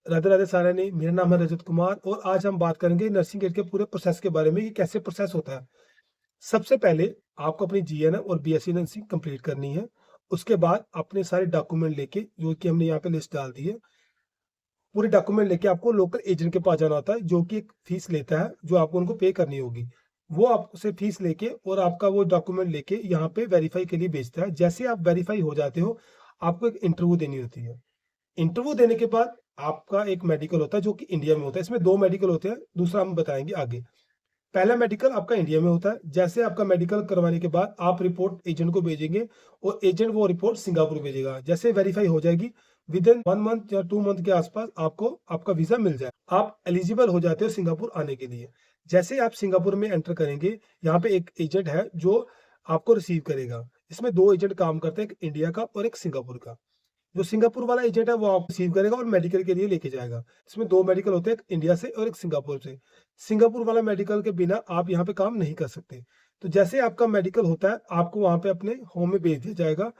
राधे राधे सारा ने, मेरा नाम है रजत कुमार और आज हम बात करेंगे नर्सिंग एड के पूरे प्रोसेस के बारे में, ये कैसे प्रोसेस होता है। सबसे पहले आपको अपनी जीएनएम और बीएससी नर्सिंग कंप्लीट करनी है। उसके बाद अपने सारे डॉक्यूमेंट लेके, जो कि हमने यहाँ पे लिस्ट डाल दी है, पूरे डॉक्यूमेंट लेके आपको लोकल एजेंट के पास जाना होता है, जो कि एक फीस लेता है, जो आपको उनको पे करनी होगी। वो आपसे फीस लेके और आपका वो डॉक्यूमेंट लेके यहाँ पे वेरीफाई के लिए भेजता है। जैसे आप वेरीफाई हो जाते हो, आपको एक इंटरव्यू देनी होती है। इंटरव्यू देने के बाद आपका एक मेडिकल होता है, जो कि इंडिया में होता है। इसमें 2 मेडिकल होते हैं, दूसरा हम बताएँगे आगे। पहला मेडिकल आपका इंडिया में होता है। जैसे आपका मेडिकल करवाने के बाद आप रिपोर्ट एजेंट को भेजेंगे और एजेंट वो रिपोर्ट सिंगापुर भेजेगा। जैसे वेरीफाई हो जाएगी, विदिन 1 मंथ या 2 मंथ के आसपास आपको आपका वीज़ा मिल जाए। आप एलिजिबल हो जाते हो सिंगापुर आने के लिए। जैसे आप सिंगापुर में एंटर करेंगे, यहाँ पे एक एजेंट है जो आपको रिसीव करेगा। इसमें 2 एजेंट काम करते हैं, एक इंडिया का और एक सिंगापुर का। जो सिंगापुर वाला एजेंट है वो आपको रिसीव करेगा और मेडिकल के लिए लेके जाएगा। इसमें 2 मेडिकल होते हैं, एक इंडिया से और एक सिंगापुर से। सिंगापुर वाला मेडिकल के बिना आप यहाँ पे काम नहीं कर सकते। तो जैसे आपका मेडिकल होता है, आपको वहाँ पे अपने होम में भेज दिया जाएगा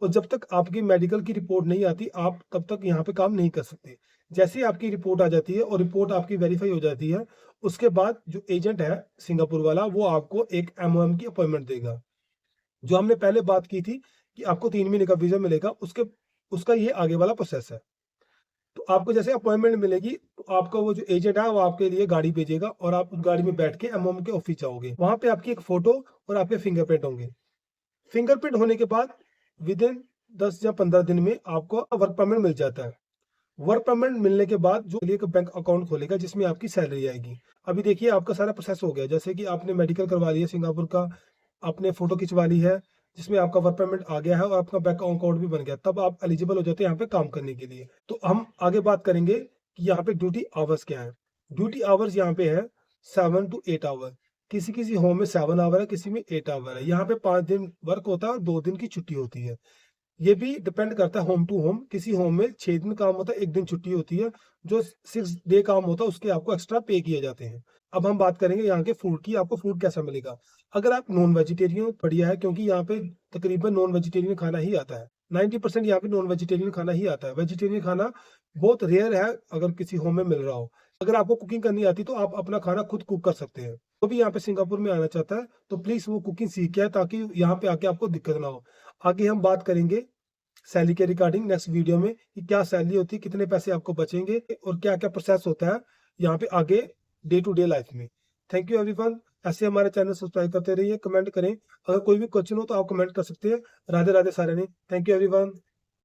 और जब तक आपकी मेडिकल की रिपोर्ट नहीं आती, आप तब तक यहाँ पे काम नहीं कर सकते। जैसे ही आपकी रिपोर्ट आ जाती है और रिपोर्ट आपकी वेरीफाई हो जाती है, उसके बाद जो एजेंट है सिंगापुर वाला, वो आपको एक एमओएम की अपॉइंटमेंट देगा। जो हमने पहले बात की थी कि आपको 3 महीने का वीज़ा मिलेगा, उसका ये आगे वाला प्रोसेस है। तो आपको जैसे अपॉइंटमेंट मिलेगी, तो आपका वो जो एजेंट है, वो आपके लिए गाड़ी भेजेगा और आप उस गाड़ी में बैठ के एमओएम के ऑफिस जाओगे। वहाँ पे आपकी एक फ़ोटो और आपके फिंगरप्रिंट होंगे। फिंगरप्रिंट होने के बाद विदिन 10 या 15 दिन में आपको वर्क परमिट मिल जाता है। वर्क परमिट मिलने के बाद जो एक बैंक अकाउंट खोलेगा जिसमें आपकी सैलरी आएगी। अभी देखिए आपका सारा प्रोसेस हो गया, जैसे कि आपने मेडिकल करवा लिया सिंगापुर का, आपने फ़ोटो खिंचवा ली है, जिसमें आपका वर्क परमिट आ गया है और आपका बैंक अकाउंट भी बन गया। तब आप एलिजिबल हो जाते हैं यहाँ पे काम करने के लिए। तो हम आगे बात करेंगे कि यहाँ पे ड्यूटी आवर्स क्या है। ड्यूटी आवर्स यहाँ पे है 7 टू 8 आवर। किसी-किसी होम में 7 आवर है, किसी में 8 आवर है। यहाँ पे 5 दिन वर्क होता है और 2 दिन की छुट्टी होती है। ये भी डिपेंड करता है होम टू होम। किसी होम में 6 दिन काम होता है, 1 दिन छुट्टी होती है। जो 6 डे काम होता है, उसके आपको एक्स्ट्रा पे किए जाते हैं। अब हम बात करेंगे यहाँ के फूड की, आपको फूड कैसा मिलेगा। अगर आप नॉन वेजिटेरियन हो, बढ़िया है, क्योंकि यहाँ पे तकरीबन नॉन वेजिटेरियन खाना ही आता है। 90% यहाँ पे नॉन वेजिटेरियन खाना ही आता है। वेजिटेरियन खाना बहुत रेयर है, अगर किसी होम में मिल रहा हो। अगर आपको कुकिंग करनी आती है, तो आप अपना खाना खुद कुक कर सकते हैं। तो भी यहाँ पे सिंगापुर में आना चाहता है, तो प्लीज़ वो कुकिंग सीख के आए, ताकि यहाँ पे आके आपको दिक्कत ना हो। आगे हम बात करेंगे सैलरी के रिगार्डिंग नेक्स्ट वीडियो में, कि क्या सैलरी होती है, कितने पैसे आपको बचेंगे और क्या-क्या प्रोसेस होता है यहाँ पे आगे डे टू डे लाइफ में। Thank you everyone. ऐसे हमारे चैनल सब्सक्राइब करते रहिए, कमेंट करें। अगर कोई भी क्वेश्चन हो तो आप कमेंट कर सकते हैं। राधे राधे सारे ने। Thank you everyone.